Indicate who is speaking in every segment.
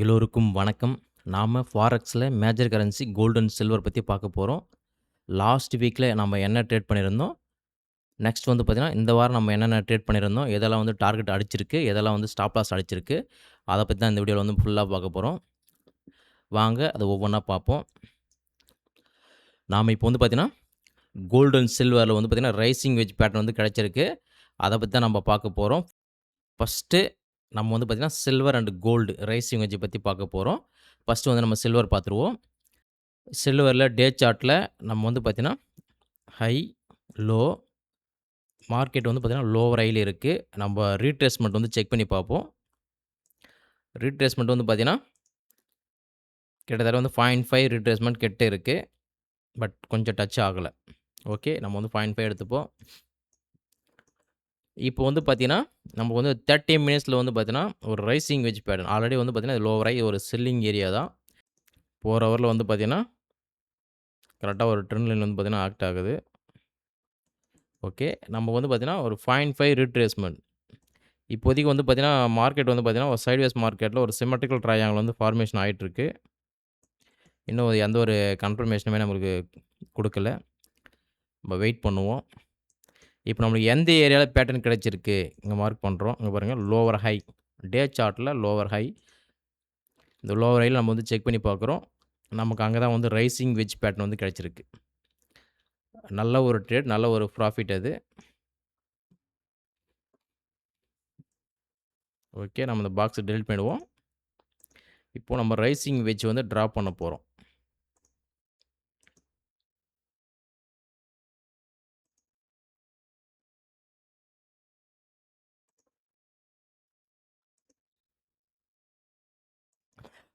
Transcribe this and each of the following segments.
Speaker 1: எல்லோருக்கும் வணக்கம். நாம ஃபாரெக்ஸ்ல major currency gold and silver பத்தி பார்க்க போறோம். லாஸ்ட் வீக்ல நம்ம என்ன ட்ரேட் பண்ணியிருந்தோம். நெக்ஸ்ட் வந்து பார்த்தீங்கன்னா, இந்த வாரம் நம்ம என்னென்ன ட்ரேட் பண்ணியிருந்தோம். எதெல்லாம் வந்து டார்கெட் அடிச்சிருக்கு, எதெல்லாம் வந்து ஸ்டாப் லாஸ் அடிச்சிருக்கு. அத பத்தி தான் இந்த வீடியோல வந்து ஃபுல்லா பார்க்க போறோம். வாங்க அத ஒவ்வொன்னா பார்ப்போம். நாம இப்போ வந்து பார்த்தீங்கன்னா, கோல்ட் அண்ட் சில்வர்ல வந்து பார்த்தீங்கன்னா, ரைசிங் வெட்ஜ் பேட்டர்ன் வந்து கிடைச்சிருக்கு. அத பத்தி தான் நம்ம பார்க்க போறோம். ஃபர்ஸ்ட்டு நம்ம வந்து பார்த்தீங்கன்னா, silver and gold rising wedge பத்தி பார்க்க போறோம். ஃபர்ஸ்ட்டு வந்து நம்ம சில்வர் பார்த்துருவோம். சில்வர்ல டே சார்ட்ல நம்ம வந்து பார்த்தீங்கன்னா, ஹை, லோ, மார்க்கெட் வந்து பார்த்தீங்கன்னா, லோவர் ஹைல இருக்கு. நம்ப ரீட்ரேஸ்மென்ட் வந்து செக் பண்ணி பார்ப்போம். ரீட்ரேஸ்மென்ட் வந்து பார்த்தீங்கன்னா, கிட்டத்தட்ட வந்து 0.5 ரீட்ரேஸ்மென்ட் கிட்ட இருக்கு. பட் கொஞ்சம் டச் ஆகல. ஓகே. நம்ம வந்து 0.5 எடுத்துப்போம். இப்போ வந்து பார்த்தீங்கன்னா, நமக்கு வந்து 30 மினிட்ஸ்ல வந்து பார்த்தீங்கன்னா, ஒரு ரைசிங் வெட்ஜ் பேட்டர்ன். ஆல்ரெடி வந்து பார்த்தீங்கன்னா, லோவர் ஹை ஒரு செல்லிங் ஏரியா தான். 4 ஹவர்ல வந்து பார்த்தீங்கன்னா, கரெக்ட்டா ஒரு ட்ரெண்ட் லைன் வந்து பார்த்தீங்கன்னா, ஆக்ட் ஆகுது. ஓகே. நம்ம வந்து பார்த்தீங்கன்னா, ஒரு 0.5 ரீட்ரேஸ்மென்ட். இப்போதைக்கு வந்து பார்த்தீங்கன்னா, மார்க்கெட் வந்து பார்த்தீங்கன்னா, ஒரு சைட்வேஸ் மார்க்கெட்ல ஒரு சிமெட்ரிக்கல் ட்ரையாங்கிள் வந்து ஃபார்மேஷன் ஆயிட்டிருக்கு. இன்னும் எந்த ஒரு கன்ஃபர்மேஷனுமே நம்மளுக்கு குடுக்கல. நம்ம வெயிட் பண்ணுவோம். இப்போ நம்மளுக்கு எந்த ஏரியால பேட்டர்ன் கிடைச்சிருக்கு, இங்க மார்க் பண்றோம். இங்க பாருங்க லோவர் ஹை. டே சார்ட்ல லோவர் ஹை. இந்த லோவர் ஹைல நம்ம வந்து செக் பண்ணி பார்க்குறோம். நமக்கு அங்க தான் வந்து ரைசிங் வெட்ஜ் பேட்டர்ன் வந்து கிடைச்சிருக்கு. நல்ல ஒரு ட்ரேட், நல்ல ஒரு ப்ராஃபிட் அது. ஓகே. நம்ம இந்த பாக்ஸ டெலீட் பண்ணிடுவோம். இப்போ நம்ம ரைசிங் வெட்ஜ் வந்து டிரா பண்ண போறோம்.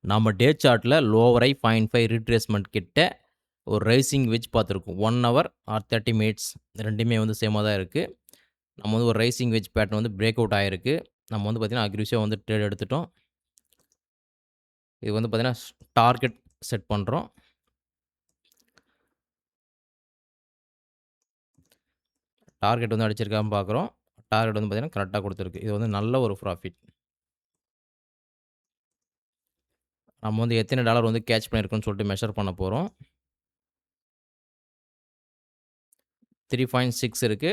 Speaker 1: நம்ம டே சார்ட்ல லோவர் ஹை 0.5 ரீட்ரேஸ்மென்ட் கிட்ட ஒரு ரைசிங் வெட்ஜ் பார்த்துருக்கோம். 1 ஹவர் ஆர் 30 மினிட்ஸ் 2மே வந்து சேமா தான் இருக்கு. நம்ம வந்து ஒரு ரைசிங் வெட்ஜ் பேட்டர்ன் வந்து பிரேக் அவுட் ஆயிருக்கு. நம்ம வந்து பார்த்தீங்கன்னா, அக்ரிசிவா வந்து ட்ரேட் எடுத்துட்டோம். இது வந்து பார்த்தீங்கன்னா, டார்கெட் செட் பண்றோம். டார்கெட் வந்து அடிச்சிருக்கான்னு பார்க்குறோம். டார்கெட் வந்து பார்த்தீங்கன்னா, கரெக்ட்டா குடுத்துருக்கு. இது வந்து நல்ல ஒரு ப்ராஃபிட். நம்ம வந்து எத்தனை டாலர் வந்து கேட்ச் பண்ணியிருக்கோம்னு சொல்லிட்டு மெஷர் பண்ண போறோம். 3.6 இருக்கு.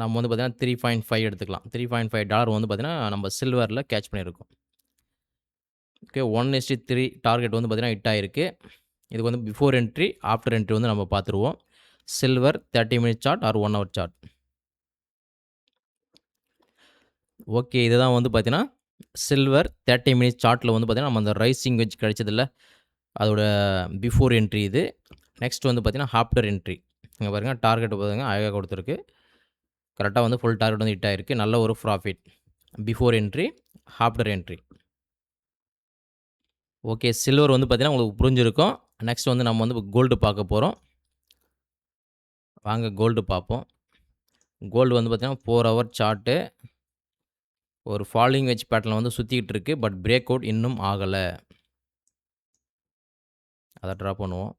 Speaker 1: நம்ம வந்து பார்த்தீங்கன்னா, 3.5 எடுத்துக்கலாம். $3.5 வந்து பார்த்தீங்கன்னா, நம்ம சில்வர்ல கேட்ச் பண்ணியிருக்கோம். ஓகே. 1:3 டார்கெட் வந்து பார்த்தீங்கன்னா, ஹிட் ஆயிருக்கு. இதுக்கு வந்து பிஃபோர் என்ட்ரி, ஆஃப்டர் என்ட்ரி வந்து நம்ம பார்த்துருவோம். Silver 30 minute chart or 1 hour chart. Okay. இதுதான் வந்து பார்த்தீங்கன்னா, சில்வர் 30 மினிட்ஸ் சார்ட்ல வந்து பார்த்தீங்கன்னா, நம்ம அந்த ரைசிங் வெட்ஜ் கிடைச்சதுல்ல, அதோட பிஃபோர் என்ட்ரி இது. நெக்ஸ்ட் வந்து பார்த்தீங்கன்னா, ஆஃப்டர் என்ட்ரி. இங்க பாருங்க டார்கெட் பாருங்க அழகா குடுத்துருக்கு. கரெக்ட்டா வந்து ஃபுல் டார்கெட் வந்து ஹிட் ஆயிருக்கு. நல்ல ஒரு profit. Before entry, after entry. Okay. Silver வந்து பார்த்தீங்கன்னா, உங்களுக்கு புரிஞ்சிருக்கும். நெக்ஸ்ட் வந்து நம்ம வந்து கோல்டு பார்க்க போறோம். வாங்க கோல்டு பார்ப்போம். கோல்டு வந்து பார்த்தீங்கன்னா, 4 ஹவர் சார்ட்டு. ஒரு ஃபாலிங் வெட்ஜ் பேட்டர்ன்ல வந்து சுத்திக்கிட்டு இருக்கு. பட் பிரேக் அவுட் இன்னும் ஆகல. அத டிரா பண்ணுவோம்.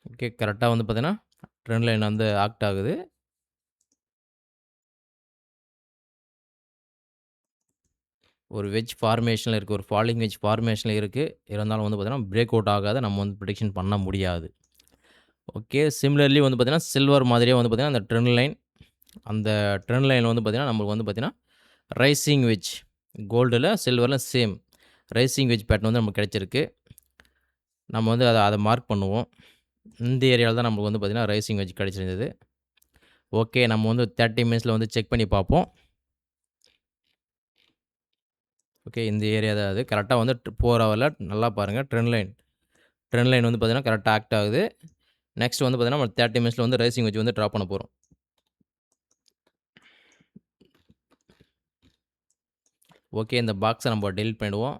Speaker 1: ஓகே. கரெக்ட்டா வந்து பார்த்தீங்கன்னா, ட்ரெண்ட் லைன் வந்து ஆக்ட் ஆகுது. ஒரு வெட்ஜ் ஃபார்மேஷன்ல இருக்கு. ஒரு ஃபாலிங் வெட்ஜ் ஃபார்மேஷன்ல இருக்கு. இருந்தாலும் வந்து பார்த்தீங்கன்னா, பிரேக் அவுட் ஆகாத நம்ம வந்து பிரெடிக்ஷன் பண்ண முடியாது. ஓகே. சிமிலர்லி வந்து பார்த்தீங்கன்னா, சில்வர் மாதிரியே வந்து பார்த்தீங்கன்னா, அந்த ட்ரெண்ட் லைன் அந்த ட்ரெண்ட் லைன் வந்து பார்த்தீங்கன்னா, நம்மளுக்கு வந்து பார்த்தீங்கன்னா, ரைசிங் வெட்ஜ் கோல்டுல, சில்வர்ல சேம் ரைசிங் வெட்ஜ் பேட்டர்ன் வந்து நமக்கு கிடைச்சிருக்கு. நம்ம வந்து அத அத மார்க் பண்ணுவோம். இந்த ஏரியால தான் நமக்கு வந்து பார்த்தீங்கன்னா, ரைசிங் வெட்ஜ் கிடைச்சிருந்தது. ஓகே. நம்ம வந்து 30 மினிட்ஸ்ல வந்து செக் பண்ணி பார்ப்போம். ஓகே. இந்த ஏரியா தான் அது. கரெக்ட்டா வந்து 4 ஹவர்ல நல்லா பாருங்க ட்ரெண்ட் லைன் வந்து பார்த்தீங்கன்னா, கரெக்ட்டா ஆக்ட் ஆகுது. நெக்ஸ்ட் வந்து பார்த்தீங்கன்னா, நம்ம 30 மினிட்ஸ்ல வந்து ரைசிங் வெட்ஜ் வந்து டிரா பண்ண போறோம். ஓகே. இந்த பாக்ஸ நம்ம டெலீட் பண்ணிடுவோம்.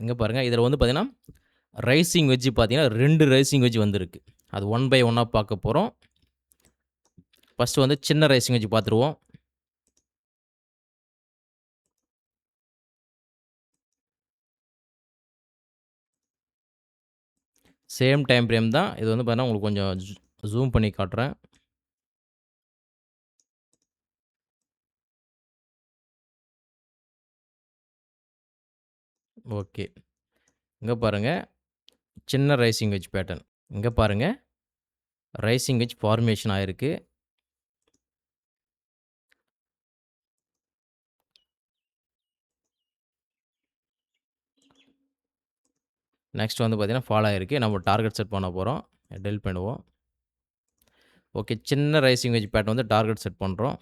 Speaker 1: இங்க பாருங்க. இதில வந்து பார்த்தீங்கன்னா, ரைசிங் வெட்ஜ் பார்த்தீங்கன்னா, 2 ரைசிங் வெட்ஜ் வந்திருக்கு. அது ஒன் பை ஒன்னா பார்க்க போறோம். ஃபர்ஸ்ட் வந்து சின்ன ரைசிங் வெட்ஜ் பார்த்துருவோம். சேம் டைம் ஃப்ரேம் தான். இது வந்து பார்த்தீங்கன்னா, உங்களுக்கு கொஞ்சம் ஜூம் பண்ணி காட்டுறேன். ஓகே. இங்க பாருங்க, சின்ன ரைசிங் வெட்ஜ் பேட்டர்ன். இங்க பாருங்க, ரைசிங் வெட்ஜ் ஃபார்மேஷன் ஆயிருக்கு. நெக்ஸ்ட் வந்து பார்த்தீங்கன்னா, ஃபால் ஆயிருக்கு. நம்ம டார்கெட் செட் பண்ண போறோம். டெல் பண்ணுவோம். ஓகே. சின்ன ரைசிங் வெட்ஜ் பேட்டர்ன் வந்து டார்கெட் செட் பண்றோம்.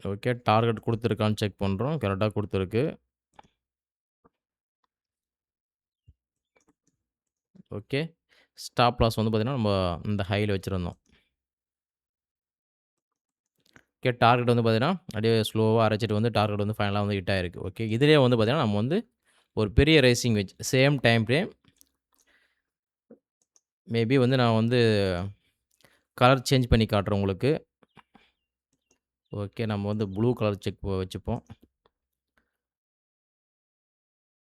Speaker 1: ஓகே. டார்கெட் குடுத்துருக்கான்னு செக் பண்றோம். கரெக்ட்டா குடுத்துருக்கு. ஓகே. ஸ்டாப் லாஸ் வந்து பார்த்தீங்கன்னா, நம்ம இந்த ஹைல வச்சிருந்தோம். ஓகே. டார்கெட் வந்து பார்த்தீங்கன்னா, அப்படியே ஸ்லோவா அரைச்சிட்டு வந்து டார்கெட் வந்து ஃபைனலா வந்து ஹிட் ஆயிருக்கு. ஓகே. இதிலேயே வந்து பார்த்தீங்கன்னா, நம்ம வந்து ஒரு பெரிய rising wedge same time frame maybe வந்து நான் வந்து கலர் சேஞ்ச் பண்ணி காட்டுறேன் உங்களுக்கு. ஓகே. நம்ம வந்து ப்ளூ கலர் வச்சுப்போம்.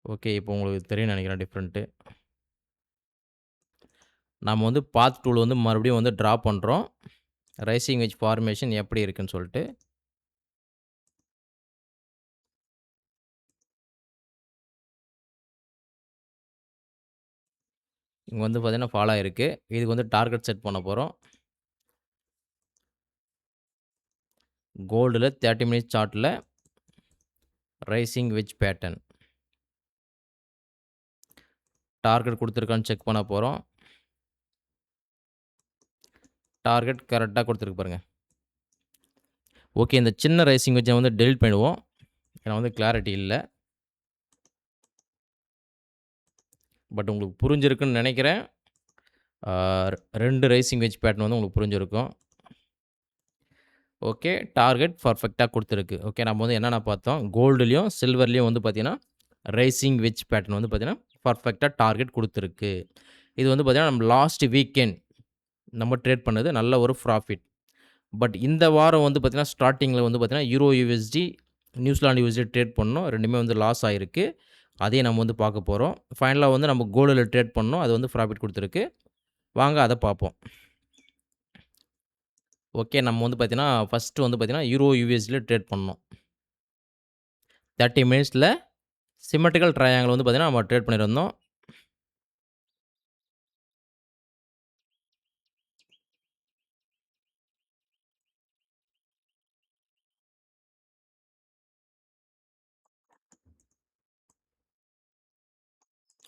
Speaker 1: ஓகே. இப்போ உங்களுக்கு தெரியும்னு நெனைக்கிறேன் டிஃப்ரெண்ட்டு. நம்ம வந்து பாத் டூல் வந்து மறுபடியும் வந்து ட்ரா பண்றோம். ரைசிங் வெட்ஜ் ஃபார்மேஷன் எப்படி இருக்குன்னு சொல்ட்டு. இங்க வந்து பார்த்தீங்கன்னா, ஃபால் ஆயிருக்கு. இதுக்கு வந்து டார்கெட் செட் பண்ண போறோம். கோல்டுல 30 மினிட்ஸ் சார்ட்ல ரைசிங் வெட்ஜ் பேட்டர்ன். டார்கெட் குடுத்துருக்கான்னு செக் பண்ண போறோம். டார்கெட் கரெக்ட்டா குடுத்துருக்கு பாருங்க. ஓகே. இந்த சின்ன ரைசிங் வெட்ஜ வந்து டெலீட் பண்ணிடுவோம். ஏன்னா வந்து கிளாரிட்டி இல்ல. பட் உங்களுக்கு புரிஞ்சிருக்குன்னு நெனைக்கிறேன். ஆ 2 ரைசிங் வெட்ஜ் பேட்டர்ன் வந்து உங்களுக்கு புரிஞ்சிருக்கும். ஓகே. டார்கெட் பெர்ஃபெக்ட்டா குடுத்துருக்கு. ஓகே. நம்ம வந்து என்னென்ன பார்த்தோம், கோல்டுலயும், சில்வர்லயும் வந்து பார்த்தீங்கன்னா, ரைசிங் வெட்ஜ் பேட்டர்ன் வந்து பார்த்தீங்கன்னா, பெர்ஃபெக்ட்டா டார்கெட் குடுத்துருக்கு. இது வந்து பார்த்தீங்கன்னா, நம்ம லாஸ்ட் வீக்கெண்ட் நம்ம ட்ரேட் பண்ணது நல்ல ஒரு ப்ராஃபிட். பட் இந்த வாரம் வந்து பார்த்தீங்கன்னா, ஸ்டார்ட்டிங்கில வந்து பார்த்தீங்கன்னா, euro UST, New Zealand UST trade பண்ணோம். 2மே வந்து லாஸ் ஆயிருக்கு. அதையும் நம்ம வந்து பார்க்க போறோம். ஃபைனலா வந்து நம்ம கோல்டுல ட்ரேட் பண்ணோம். அது வந்து ப்ராஃபிட் குடுத்துருக்கு. வாங்க அத பார்ப்போம். ஓகே. நம்ம வந்து பார்த்தீங்கன்னா, ஃபர்ஸ்ட்டு வந்து பார்த்தீங்கன்னா, யூரோ யுஎஸ்டில ட்ரேட் பண்ணோம். 30 மினிட்ஸ்ல சிமெட்ரிக்கல் ட்ரையாங்கிள் வந்து பார்த்தீங்கன்னா, நம்ம ட்ரேட் பண்ணியிருந்தோம்.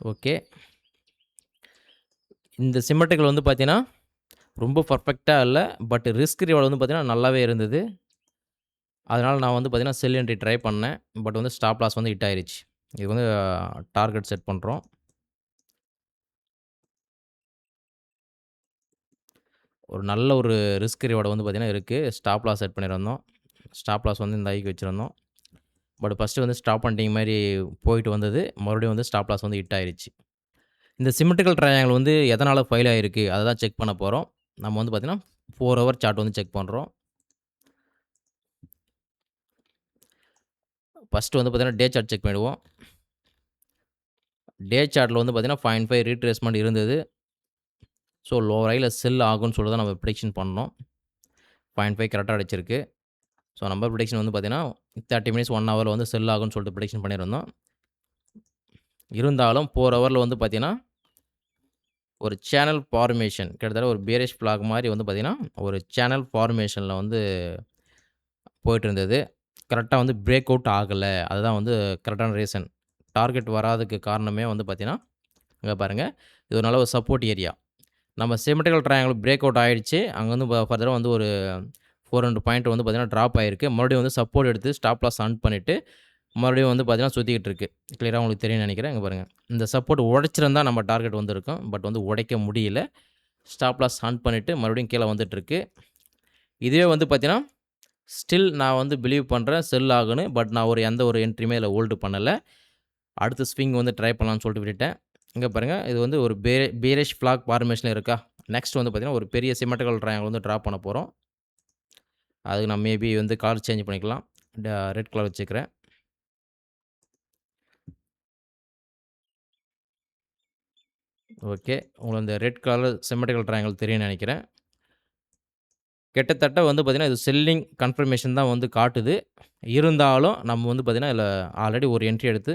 Speaker 1: ஓகே. இந்த சிமெட்ரிக்கல் வந்து பார்த்தீங்கன்னா, ரொம்ப பெர்ஃபெக்ட்டா இல்ல. பட் ரிஸ்க் ரிவார்ட் வந்து பார்த்தீங்கன்னா, நல்லாவே இருந்தது. அதனால நான் வந்து பார்த்தீங்கன்னா, செல் என்ட்ரி ட்ரை பண்ணேன். பட் வந்து ஸ்டாப் லாஸ் வந்து ஹிட் ஆயிருச்சு. இது வந்து டார்கெட் செட் பண்றோம். ஒரு நல்ல ஒரு ரிஸ்க் ரிவார்ட் வந்து பார்த்தீங்கன்னா இருக்கு. ஸ்டாப் லாஸ் செட் பண்ணியிருந்தோம். ஸ்டாப் லாஸ் வந்து இந்த ஐக்கு வச்சிருந்தோம். பட் ஃபர்ஸ்ட்டு வந்து ஸ்டாப் ஹண்டிங் மாரி போயிட்டு வந்தது. மறுபடியும் வந்து ஸ்டாப் லாஸ் வந்து ஹிட் ஆயிருச்சு. இந்த சிமெட்ரிக்கல் ட்ரையாங்கிள் வந்து எதனால ஃபெயில் ஆயிருக்கு? அத தான் செக் பண்ண போறோம். நம்ம வந்து பார்த்தீங்கன்னா, 4 ஹவர் சார்ட் வந்து செக் பண்றோம். ஃபர்ஸ்ட்டு வந்து பார்த்தீங்கன்னா, டே சார்ட் செக் பண்ணிடுவோம். டே சார்ட்ல வந்து பார்த்தீங்கன்னா, 0.5 ரீட்ரேஸ்மென்ட் இருந்தது. ஸோ லோ ஹைல செல் ஆகும்ன்னு சொல்லி தான் நம்ம பிரெடிக்ஷன் பண்ணோம். 0.5 கரெக்ட்டா அடிச்சிருக்கு. ஸோ நம்ம பிரெடிக்ஷன் வந்து பார்த்தீங்கன்னா, 30 மினிட்ஸ் 1 ஹவர்ல வந்து செல் ஆகும்ன்னு சொல்லிட்டு பிரெடிக்ஷன் பண்ணியிருந்தோம். இருந்தாலும் 4 ஹவர்ல வந்து பார்த்தீங்கன்னா, ஒரு சேனல் ஃபார்மேஷன் கிட்டத்தட்ட ஒரு பியரிஷ் ஃபிளாக் மாரி வந்து பார்த்தீங்கன்னா, ஒரு சேனல் ஃபார்மேஷன்ல வந்து போயிட்டு இருந்தது. கரெக்ட்டா வந்து பிரேக் அவுட் ஆகல. அதுதான் வந்து கரெக்ட்டான ரீசன். டார்கெட் வராததுக்கு காரணமே வந்து பார்த்தீங்கன்னா, இங்க பாருங்க. இது ஒரு நல்ல ஒரு சப்போர்ட் ஏரியா. நம்ம சிமெட்ரிக்கல் ட்ரையாங்கிள் பிரேக் அவுட் ஆயிடுச்சு. அங்க வந்து ஃபர்தரா வந்து ஒரு 400 பாயிண்ட் வந்து பார்த்தீங்கன்னா, ட்ராப் ஆயிருக்கு. மறுபடியும் வந்து சப்போர்ட் எடுத்து ஸ்டாப் லாஸ் ஆன் பண்ணிட்டு, மறுபடியும் வந்து பார்த்தீங்கன்னா, சுத்திக்கிட்டு இருக்கு. கிளியரா உங்களுக்கு தெரியும்னு நெனைக்கிறேன். இங்க பாருங்க. இந்த சப்போர்ட் உடைச்சிருந்தா நம்ம டார்கெட் வந்திருக்கும். பட் வந்து உடைக்க முடியல. ஸ்டாப் லாஸ் ஆன் பண்ணிட்டு மறுபடியும் கீழ வந்துட்டுருக்கு. இதுவே வந்து பார்த்தீங்கன்னா, ஸ்டில் நான் வந்து பிலீவ் பண்றேன் செல் ஆகும்ன்னு. பட் நான் எந்த ஒரு என்ட்ரியுமே இதுல ஹோல்டு பண்ணல. அடுத்த ஸ்விங் வந்து ட்ரை பண்ணலாம்னு சொல்லிட்டு விட்டுட்டேன். இங்க பாருங்க. இது வந்து ஒரு பியரிஷ் ஃபிளாக் ஃபார்மேஷன்ல இருக்கா? நெக்ஸ்ட் வந்து பார்த்தீங்கன்னா, ஒரு பெரிய சிமெட்ரிக்கல் ட்ரையாங்கிள் வந்து டிரா பண்ண போறோம். அதுக்கு நான் மேபி வந்து கலர் சேஞ்ச் பண்ணிக்கலாம். ரெட் கலர் வச்சுக்கிறேன். ஓகே. உங்களுக்கு அந்த ரெட் கலர் சிம்மெட்ரிக்கல் ட்ரையாங்கிள் தெரியும்னு நெனைக்கிறேன். கிட்டத்தட்ட வந்து பார்த்தீங்கன்னா, இது செல்லிங் கன்ஃபர்மேஷன் தான் வந்து காட்டுது. இருந்தாலும் நம்ம வந்து பார்த்தீங்கன்னா, இதில ஆல்ரெடி ஒரு என்ட்ரி எடுத்து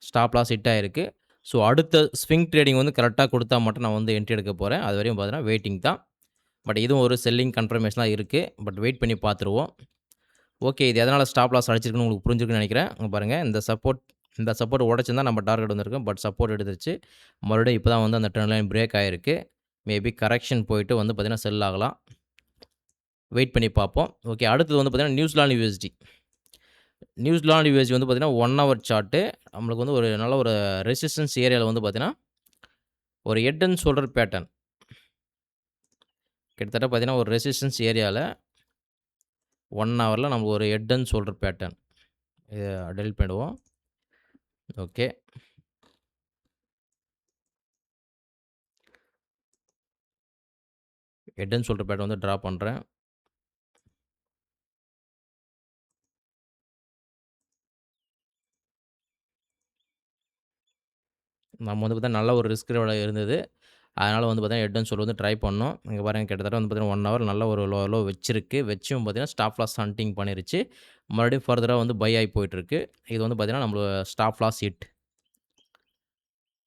Speaker 1: ஸ்டாப் லாஸ் ஹிட் ஆயிருக்கு. ஸோ, அடுத்த ஸ்விங் ட்ரேடிங் வந்து கரெக்ட்டா குடுத்தா மட்டும் நான் வந்து என்ட்ரி எடுக்க போறேன். அதுவரையும் பார்த்தீங்கன்னா, வெயிட்டிங் தான். பட் இதுவும் ஒரு செல்லிங் கன்ஃபர்மேஷனா இருக்கு. பட் வெயிட் பண்ணி பார்த்துருவோம். ஓகே. இது எதனால ஸ்டாப் லாஸ் அடிச்சிருக்குன்னு உங்களுக்கு புரிஞ்சிருக்குன்னு நெனைக்கிறேன். இங்க பாருங்க. இந்த சப்போர்ட் உடைச்சிருந்தா நம்ம டார்கெட் வந்திருக்கும். பட் சப்போர்ட் எடுத்துருச்சு. மறுபடியும் இப்ப தான் வந்து அந்த ட்ரெண்ட் லைன் பிரேக் ஆயிருக்கு. மேபி கரெக்ஷன் போயிட்டு வந்து பார்த்தீங்கன்னா, செல் ஆகலாம். வெயிட் பண்ணி பார்ப்போம். ஓகே. அடுத்தது வந்து பார்த்தீங்கன்னா, நியூசிலாந்து யுஎஸ்டி. நியூசிலாந்து யுஎஸ்டி வந்து பார்த்தீங்கன்னா, 1 ஹவர் சார்ட்டு. நம்மளுக்கு வந்து ஒரு நல்ல ஒரு ரெசிஸ்டன்ஸ் ஏரியால வந்து பார்த்தீங்கன்னா, ஒரு ஹெட் அண்ட் ஷோல்டர் பேட்டர்ன். கிட்டத்தட்ட பார்த்தீங்கன்னா, ஒரு ரெசிஸ்டன்ஸ் ஏரியால 1 ஹவர்ல நமக்கு ஒரு ஹெட் அண்ட் ஷோல்டர் பேட்டர்ன். இத டெலீட் பண்ணிடுவோம். Okay. Head and shoulder pattern வந்து டிரா பண்றேன். நம்ம வந்து பார்த்தீங்கன்னா, நல்ல ஒரு ரிஸ்க் ரிவார்டா இருந்தது. அதனால வந்து பார்த்தீங்கன்னா, ஹெட் அண்ட் ஷோல்டர் வந்து ட்ரை பண்ணோம். இங்க பாருங்க கிட்டத்தட்ட வந்து பார்த்தீங்கன்னா, 1 ஹவர் நல்ல ஒரு லோ வச்சிருக்கு. வச்சும் பார்த்தீங்கன்னா, ஸ்டாப் லாஸ் ஹண்டிங் பண்ணிருச்சு. மறுபடியும் ஃபர்தரா வந்து பை ஆயி போயிட்டுருக்கு. இது வந்து பார்த்தீங்கன்னா, நம்மளோட ஸ்டாப் லாஸ் ஹிட்.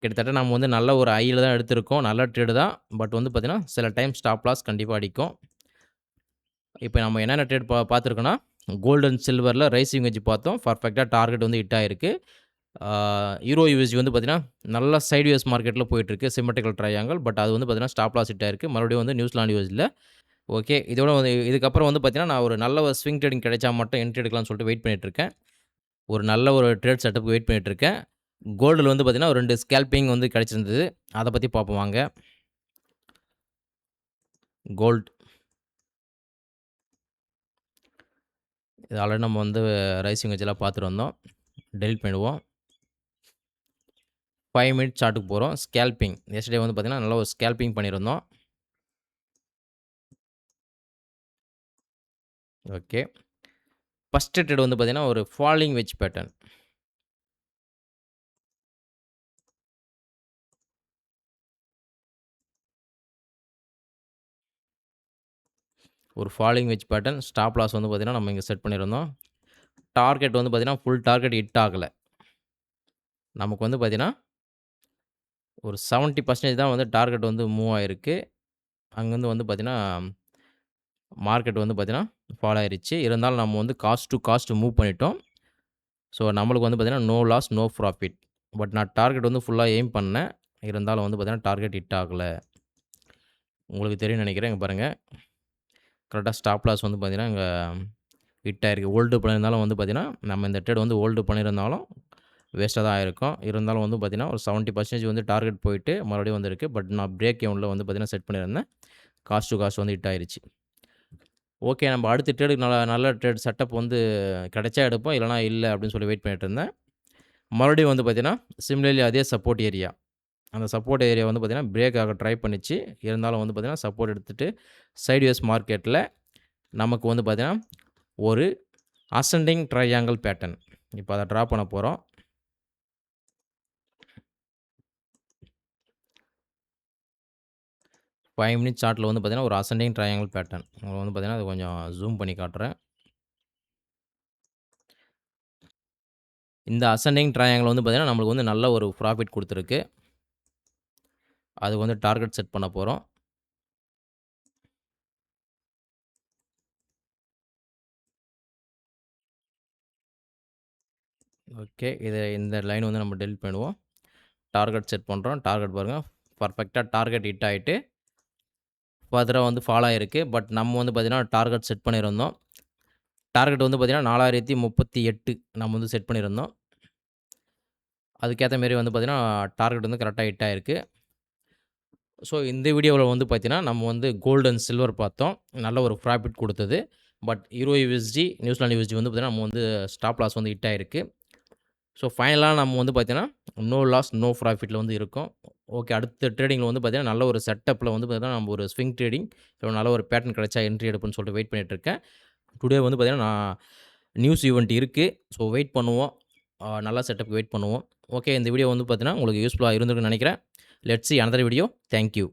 Speaker 1: கிட்டத்தட்ட நம்ம வந்து நல்ல ஒரு ஹைல தான் எடுத்திருக்கோம். நல்ல ட்ரேடு தான். பட் வந்து பார்த்தீங்கன்னா, சில டைம் ஸ்டாப் லாஸ் கண்டிப்பா அடிக்கும். இப்ப நம்ம என்னென்ன ட்ரேட் பார்த்துருக்கோம்னா, கோல்ட் அண்ட் சில்வர்ல ரைசிங் வெட்ஜ் பார்த்தோம். பெர்ஃபெக்ட்டா டார்கெட் வந்து ஹிட் ஆயிருக்கு. யூரோ யுஎஸ்டி வந்து பார்த்தீங்கன்னா, நல்ல சைட்வேஸ் மார்க்கெட்ல போயிட்டுருக்கு. Symmetrical triangle. பட் அது வந்து பார்த்தீங்கன்னா, ஸ்டாப் லாஸ் ஹிட் ஆயிருக்கு. மறுபடியும் வந்து நியூசிலாந்து யுஎஸ்டில. ஓகே. இதோட வந்து இதுக்கப்புறம் வந்து பார்த்தீங்கன்னா, நான் ஒரு நல்ல ஒரு ஸ்விங் ட்ரேடிங் கிடைச்சா மட்டும் என்ட்ரி எடுக்கலாம்னு சொல்லிட்டு வெயிட் பண்ணிட்டுருக்கேன். ஒரு நல்ல ஒரு ட்ரேட் செட்டப்க்கு வெயிட் பண்ணிட்டுருக்கேன். கோல்டுல வந்து பார்த்தீங்கன்னா, ஒரு 2 ஸ்கேல்பிங் வந்து கிடைச்சிருந்தது. அத பத்தி பார்ப்போம் வாங்க. கோல்ட். இது ஆல்ரெடி நம்ம வந்து ரைசிங் வெட்ஜ்லாம் பார்த்துட்டு வந்தோம். டெலீட் பண்ணிடுவோம். 5 மினிட் சார்ட்டுக்கு போறோம். ஸ்கேல்பிங். எஸ்டர்டே வந்து பார்த்தீங்கன்னா, நல்ல ஒரு ஸ்கேல்பிங் பண்ணியிருந்தோம். ஓகே. ஃபர்ஸ்ட் ட்ரேட் வந்து பார்த்தீங்கன்னா, ஒரு ஃபாலிங் வெட்ஜ் பேட்டர்ன். ஒரு falling wedge pattern. Stop loss வந்து பார்த்தீங்கன்னா, நம்ம இங்க செட் பண்ணியிருந்தோம். டார்கெட் வந்து பார்த்தீங்கன்னா, ஃபுல் டார்கெட் ஹிட் ஆகல. நமக்கு வந்து பார்த்தீங்கன்னா, ஒரு 70% தான் வந்து டார்கெட் வந்து மூவ் ஆயிருக்கு. அங்கருந்து வந்து பார்த்தீங்கன்னா, மார்க்கெட் வந்து பார்த்தீங்கன்னா, ஃபால் ஆயிருச்சு. இருந்தாலும் நம்ம வந்து காஸ்ட் டூ காஸ்ட் மூவ் பண்ணிட்டோம். ஸோ, நம்மளுக்கு வந்து பார்த்தீங்கன்னா, no loss, no profit. But நான் டார்கெட் வந்து ஃபுல்லா எய்ம் பண்ணேன். இருந்தாலும் வந்து பார்த்தீங்கன்னா, டார்கெட் ஹிட் ஆகல. உங்களுக்கு தெரியும்னு நெனைக்கிறேன். இங்க பாருங்க. கரெக்ட்டா ஸ்டாப் லாஸ் வந்து பார்த்தீங்கன்னா, இங்க ஹிட் ஆயிருக்கு. ஹோல்டு பண்ணியிருந்தாலும் வந்து பார்த்தீங்கன்னா, நம்ம இந்த ட்ரேட் வந்து ஹோல்டு பண்ணியிருந்தாலும் வேஸ்ட்டா தான் ஆயிருக்கும். இருந்தாலும் வந்து பார்த்தீங்கன்னா, ஒரு 70% வந்து டார்கெட் போயிட்டு மறுபடியும் வந்திருக்கு. பட் நான் பிரேக் எவன்ல வந்து பார்த்தீங்கன்னா, செட் பண்ணியிருந்தேன். காஸ்ட் டூ காஸ்ட் வந்து ஹிட் ஆயிருச்சு. ஓகே. நம்ம அடுத்த ட்ரேடுக்கு நல்ல ட்ரேட் செட்டப் வந்து கிடைச்சா எடுப்போம். இல்லன்னா இல்ல அப்படின்னு சொல்லி வெயிட் பண்ணிட்டு இருந்தேன். மறுபடியும் வந்து பார்த்தீங்கன்னா, சிமிலர்லி அதே சப்போர்ட் ஏரியா. அந்த சப்போர்ட் ஏரியா வந்து பார்த்தீங்கன்னா, பிரேக் ஆக ட்ரை பண்ணிச்சு. இருந்தாலும் வந்து பார்த்தீங்கன்னா, சப்போர்ட் எடுத்துட்டு சைட்வேஸ் மார்க்கெட்ல நமக்கு வந்து பார்த்தீங்கன்னா, ஒரு அசெண்டிங் ட்ரையாங்கிள் பேட்டர்ன். இப்ப அத டிரா பண்ண போறோம். ஃபைவ் மினிட் சார்ட்ல வந்து பார்த்தீங்கன்னா, ஒரு அசெண்டிங் ட்ரையாங்கிள் பேட்டர்ன். உங்களுக்கு வந்து பார்த்தீங்கன்னா, அது கொஞ்சம் ஜூம் பண்ணி காட்டுறேன். இந்த அசெண்டிங் ட்ரையாங்கிள் வந்து பார்த்தீங்கன்னா, நம்மளுக்கு வந்து நல்ல ஒரு ப்ராஃபிட் குடுத்துருக்கு. அதுக்கு வந்து டார்கெட் செட் பண்ண போறோம். ஓகே. இந்த லைன் வந்து நம்ம டெலீட் பண்ணிடுவோம். டார்கெட் செட் பண்றோம். டார்கெட் பாருங்க. பெர்ஃபெக்ட்டா டார்கெட் ஹிட் ஆயிட்டு, ஃபர்தரா வந்து ஃபால் ஆயிருக்கு. பட் நம்ம வந்து பார்த்தீங்கன்னா, டார்கெட் செட் பண்ணியிருந்தோம். டார்கெட் வந்து பார்த்தீங்கன்னா, 4038 நம்ம வந்து செட் பண்ணியிருந்தோம். அதுக்கேத்த மாரி வந்து பார்த்தீங்கன்னா, டார்கெட் வந்து கரெக்ட்டா ஹிட் ஆயிருக்கு. ஸோ, இந்த வீடியோவுல வந்து பார்த்தீங்கன்னா, நம்ம வந்து கோல்ட் அண்ட் சில்வர் பார்த்தோம். நல்ல ஒரு ப்ராஃபிட் குடுத்தது. But euro UST, New Zealand UST வந்து பார்த்தீங்கன்னா, நம்ம வந்து ஸ்டாப் லாஸ் வந்து ஹிட் ஆயிருக்கு. ஸோ, ஃபைனலா நம்ம வந்து பார்த்தீங்கன்னா, நோ லாஸ், நோ ப்ராஃபிட்ல வந்து இருக்கோம். ஓகே. அடுத்த ட்ரேடிங்ல வந்து பார்த்தீங்கன்னா, நல்ல ஒரு செட்டப்ல வந்து பார்த்தீங்கன்னா, நம்ம ஒரு ஸ்விங் ட்ரேடிங் நல்ல ஒரு பேட்டர்ன் கிடைச்சா என்ட்ரி எடுப்போம்ன்னு சொல்லிட்டு வெயிட் பண்ணிட்டு இருக்கேன். டுடே வந்து பார்த்தீங்கன்னா, நான் நியூஸ் ஈவென்ட் இருக்கு. ஸோ வெயிட் பண்ணுவோம். நல்ல செட்டப்க்கு வெயிட் பண்ணுவோம். ஓகே இந்த வீடியோ வந்து பார்த்தீங்கன்னா, உங்களுக்கு யூஸ்ஃபுல்லா இருந்திருக்கும்னு நெனைக்கிறேன். Let's see another video. Thank you.